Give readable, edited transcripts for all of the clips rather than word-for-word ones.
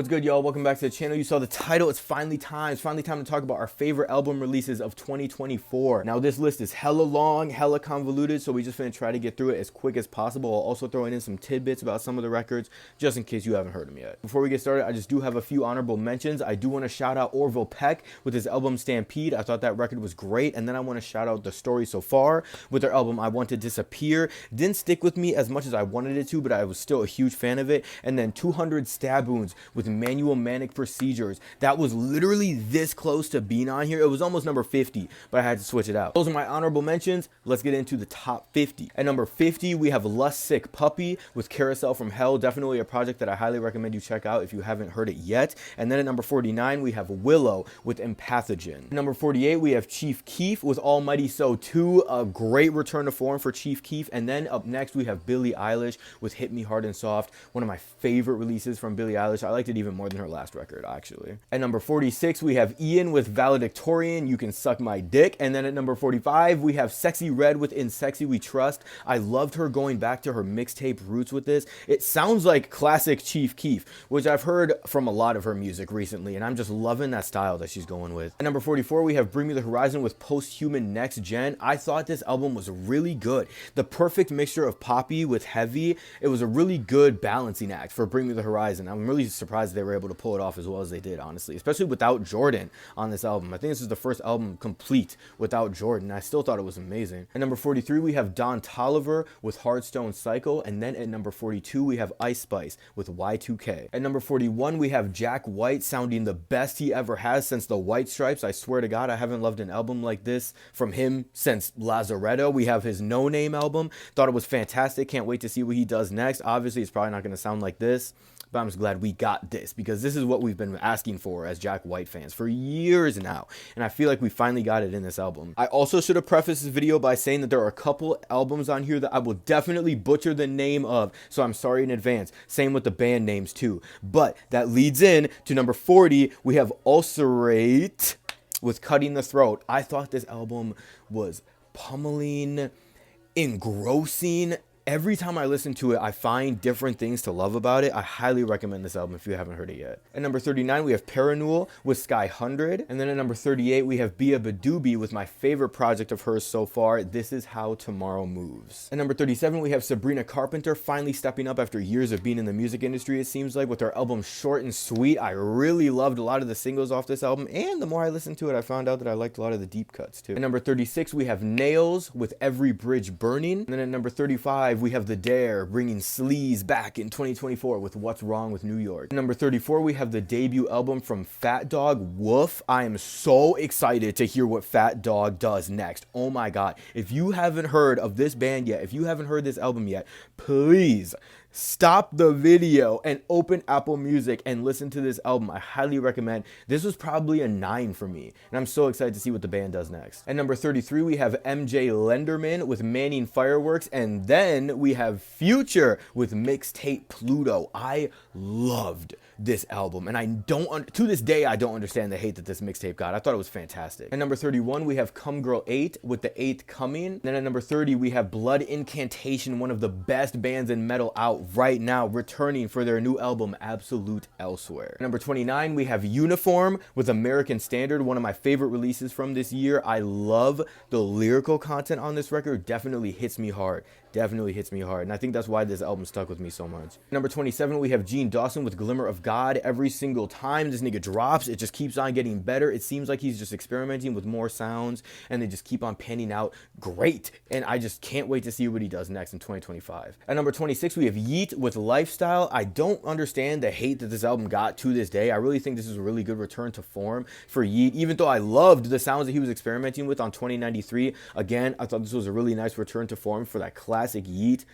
What's good, y'all? Welcome back to the channel. You saw the title. It's finally time. It's finally time to talk about our favorite album releases of 2024. Now, this list is hella long, hella convoluted, so we just finna try to get through it as quick as possible. I'll also throw in some tidbits about some of the records, just in case you haven't heard them yet. Before we get started, I just do have a few honorable mentions. I do want to shout out Orville Peck with his album Stampede. I thought that record was great. And then I want to shout out The Story So Far with their album I Want to Disappear. Didn't stick with me as much as I wanted it to, but I was still a huge fan of it. And then 200 Stab Wounds with Manual Manic Procedures. That was literally this close to being on here. It was almost number 50, but I had to switch it out. Those are my honorable mentions. Let's get into the top 50. At number 50, we have Lust Sick Puppy with Carousel from Hell. Definitely a project that I highly recommend you check out if you haven't heard it yet. And then at number 49, we have Willow with Empathogen. At number 48, we have Chief Keef with Almighty So 2. A great return to form for Chief Keef. And then up next, we have Billie Eilish with Hit Me Hard and Soft. One of my favorite releases from Billie Eilish. I liked it even more than her last record, actually. At number 46, we have Ian with Valedictorian, You Can Suck My Dick. And then at number 45, we have Sexy Red with In Sexy We Trust. I loved her going back to her mixtape roots with this. It sounds like classic Chief Keef, which I've heard from a lot of her music recently, and I'm just loving that style that she's going with. At number 44, we have Bring Me the Horizon with Posthuman Next Gen. I thought this album was really good. The perfect mixture of poppy with heavy. It was a really good balancing act for Bring Me the Horizon. I'm really surprised they were able to pull it off as well as they did, honestly, especially without Jordan on this album. I think this is the first album complete without Jordan. I still thought it was amazing. At number 43, we have Don Toliver with Hardstone Cycle. And then at number 42, we have Ice Spice with Y2K. At number 41, we have Jack White sounding the best he ever has since the White Stripes. I swear to God, I haven't loved an album like this from him since Lazaretto. We have his No Name album. Thought it was fantastic. Can't wait to see what he does next. Obviously, it's probably not going to sound like this, but I'm just glad we got this because this is what we've been asking for as Jack White fans for years now. And I feel like we finally got it in this album. I also should have prefaced this video by saying that there are a couple albums on here that I will definitely butcher the name of. So I'm sorry in advance. Same with the band names too. But that leads in to number 40. We have Ulcerate with Cutting the Throat. I thought this album was pummeling, engrossing. Every time I listen to it, I find different things to love about it. I highly recommend this album if you haven't heard it yet. At number 39, we have Parannoul with Sky 100. And then at number 38, we have Bia Badoobie with my favorite project of hers so far, This Is How Tomorrow Moves. At number 37, we have Sabrina Carpenter finally stepping up after years of being in the music industry, it seems like, with her album Short and Sweet. I really loved a lot of the singles off this album, and the more I listened to it, I found out that I liked a lot of the deep cuts too. At number 36, we have Nails with Every Bridge Burning. And then at number 35, we have The Dare bringing sleaze back in 2024 with What's Wrong with New York. At number 34, we have the debut album from Fat Dog, Woof. I am so excited to hear what Fat Dog does next. Oh my God. If you haven't heard of this band yet, if you haven't heard this album yet, please stop the video and open Apple Music and listen to this album. I highly recommend. This was probably a 9 for me, and I'm so excited to see what the band does next. At number 33, we have MJ Lenderman with Manning Fireworks, and then we have Future with Mixtape Pluto. I loved this album, and I don't, to this day, I don't understand the hate that this mixtape got. I thought it was fantastic. At number 31, we have Come Girl 8 with The Eighth Coming. Then at number 30, we have Blood Incantation, one of the best bands in metal out right now, returning for their new album Absolute Elsewhere. At number 29, we have Uniform with American Standard, one of my favorite releases from this year. I love the lyrical content on this record. Definitely hits me hard. Definitely hits me hard, and I think that's why this album stuck with me so much. Number 27, we have Gene Dawson with Glimmer of God. Every single time this nigga drops, it just keeps on getting better. It seems like he's just experimenting with more sounds, and they just keep on panning out great, and I just can't wait to see what he does next in 2025. At number 26, we have Yeet with Lifestyle. I don't understand the hate that this album got to this day. I really think this is a really good return to form for Yeet, even though I loved the sounds that he was experimenting with on 2093. Again, I thought this was a really nice return to form for that classic Yeet.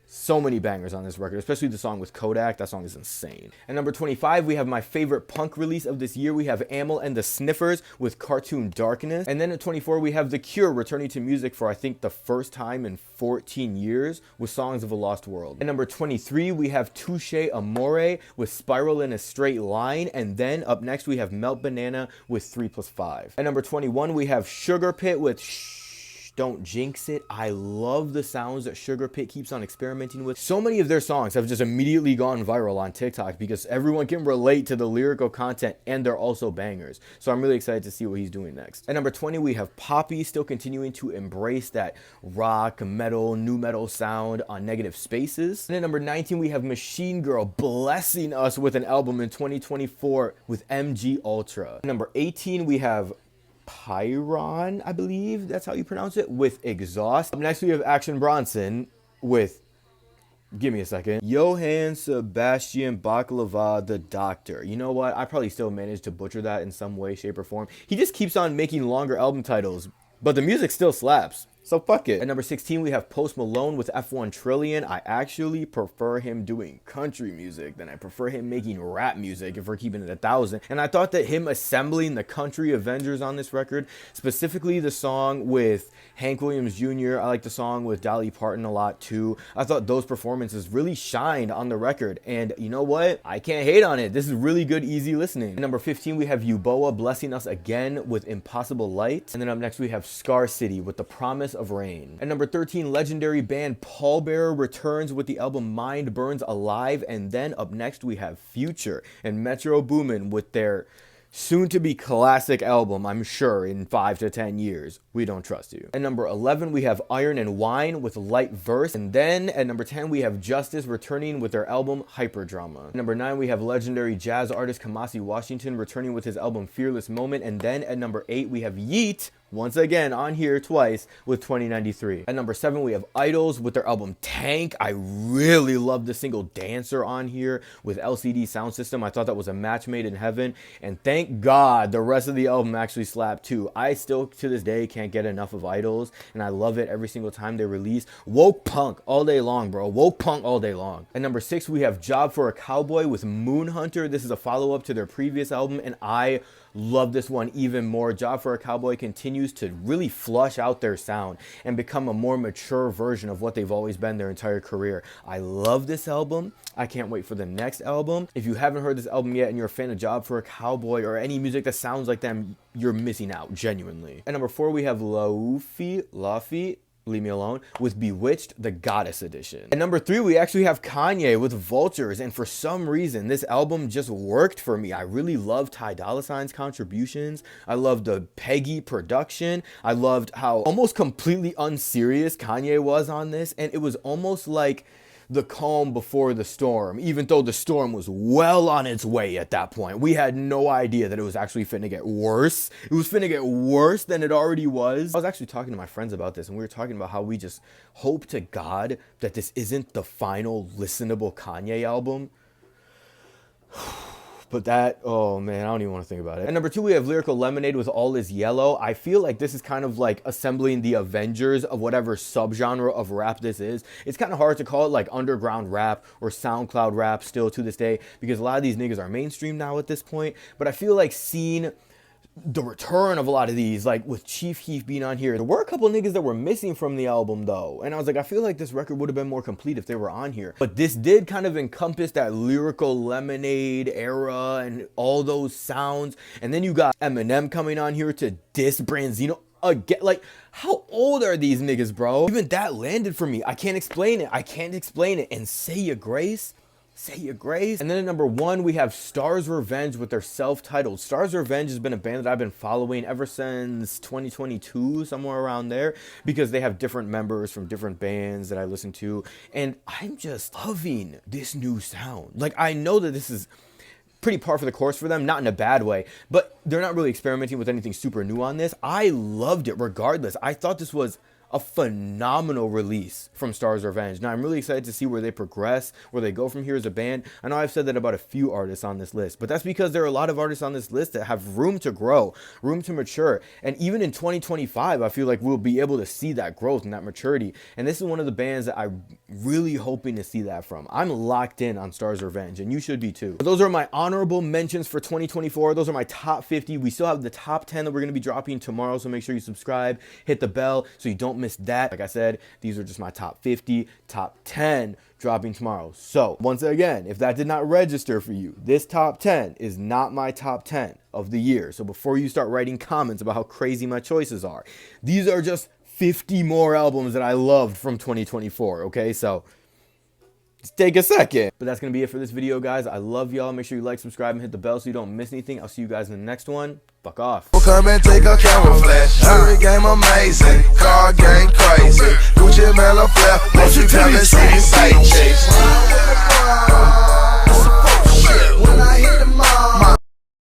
So many bangers on this record, especially the song with Kodak. That song is insane. At number 25, we have my favorite punk release of this year. We have Amyl and the Sniffers with Cartoon Darkness. And then at 24, we have The Cure returning to music for, I think, the first time in 14 years with Songs of a Lost World. At number 23, we have Touche Amore with Spiral in a Straight Line. And then up next, we have Melt Banana with 3+5. At number 21, we have Sugar Pit with Don't Jinx It. I love the sounds that Sugar Pit keeps on experimenting with. So many of their songs have just immediately gone viral on TikTok because everyone can relate to the lyrical content and they're also bangers. So I'm really excited to see what he's doing next. At number 20, we have Poppy, still continuing to embrace that rock, metal, new metal sound on Negative Spaces. And at number 19, we have Machine Girl blessing us with an album in 2024 with MG Ultra. At number 18, we have Pyron, I believe that's how you pronounce it, with Exhaust. Up next, we have Action Bronson with, give me a second, Johann Sebastian Baklava the Doctor. You know what? I probably still managed to butcher that in some way, shape, or form. He just keeps on making longer album titles, but the music still slaps. So fuck it. At number 16, we have Post Malone with F1 Trillion. I actually prefer him doing country music than I prefer him making rap music, if we're keeping it 1,000. And I thought that him assembling the country Avengers on this record, specifically the song with Hank Williams Jr., I like the song with Dolly Parton a lot too. I thought those performances really shined on the record. And you know what? I can't hate on it. This is really good, easy listening. At number 15, we have Uboa blessing us again with Impossible Light. And then up next, we have Scar City with The Promise of Rain. At number 13, legendary band Pallbearer returns with the album Mind Burns Alive. And then up next, we have Future and Metro Boomin with their soon-to-be classic album, I'm sure, in 5 to 10 years, We Don't Trust You. At number 11, we have Iron and Wine with Light Verse. And then at number 10, we have Justice returning with their album Hyperdrama. At number 9, we have legendary jazz artist Kamasi Washington returning with his album Fearless Moment. And then at number 8, we have Yeet, once again on here twice, with 2093. At number 7, we have Idols with their album Tank. I really love the single Dancer on here with LCD Sound System. I thought that was a match made in heaven. And thank God the rest of the album actually slapped too. I still, to this day, can't get enough of Idols, and I love it every single time they release. Woke punk all day long, bro. Woke punk all day long. At number 6, we have Job for a Cowboy with Moon Hunter. This is a follow-up to their previous album, and I love this one even more. Job for a Cowboy continues to really flush out their sound and become a more mature version of what they've always been their entire career. I love this album. I can't wait for the next album. If you haven't heard this album yet and you're a fan of Job for a Cowboy or any music that sounds like them, you're missing out, genuinely. At number 4, we have Laufey, Leave Me Alone, with Bewitched, the Goddess Edition. At number 3, we actually have Kanye with Vultures, and for some reason, this album just worked for me. I really loved Ty Dolla $ign's contributions. I loved the Peggy production. I loved how almost completely unserious Kanye was on this, and it was almost like the calm before the storm, even though the storm was well on its way at that point. We had no idea that it was actually finna get worse. It was finna get worse than it already was. I was actually talking to my friends about this, and we were talking about how we just hope to God that this isn't the final listenable Kanye album. But that, oh man, I don't even want to think about it. At number 2, we have Lyrical Lemonade with All Is Yellow. I feel like this is kind of like assembling the Avengers of whatever subgenre of rap this is. It's kind of hard to call it like underground rap or SoundCloud rap still to this day, because a lot of these niggas are mainstream now at this point. But I feel like seeing the return of a lot of these, like with Chief Keef being on here, there were a couple of niggas that were missing from the album though, and I was like, I feel like this record would have been more complete if they were on here. But this did kind of encompass that Lyrical Lemonade era and all those sounds. And then you got Eminem coming on here to diss Branzino again. Like, how old are these niggas, bro? Even that landed for me. I can't explain it. And Say Your Grace. Say Your Grace. And then at number 1, we have Stars Revenge with their self-titled. Stars Revenge has been a band that I've been following ever since 2022, somewhere around there, because they have different members from different bands that I listen to, and I'm just loving this new sound. Like, I know that this is pretty par for the course for them, not in a bad way, but they're not really experimenting with anything super new on this. I loved it regardless. I thought this was a phenomenal release from Stars Revenge. Now, I'm really excited to see where they progress, where they go from here as a band. I know I've said that about a few artists on this list, but that's because there are a lot of artists on this list that have room to grow, room to mature. And even in 2025, I feel like we'll be able to see that growth and that maturity. And this is one of the bands that I'm really hoping to see that from. I'm locked in on Stars Revenge, and you should be too. Those are my honorable mentions for 2024. Those are my top 50. We still have the top 10 that we're going to be dropping tomorrow, so make sure you subscribe, hit the bell so you don't miss that. Like I said, these are just my top 50, top 10 dropping tomorrow. So once again, if that did not register for you, this top 10 is not my top 10 of the year. So before you start writing comments about how crazy my choices are, these are just 50 more albums that I loved from 2024, okay? So just take a second. But that's going to be it for this video, guys. I love y'all. Make sure you like, subscribe, and hit the bell so you don't miss anything. I'll see you guys in the next one. Fuck off. Come and take a camera flash. Jury game amazing. Car game crazy. Gucci man a flare. Won't you tell me, say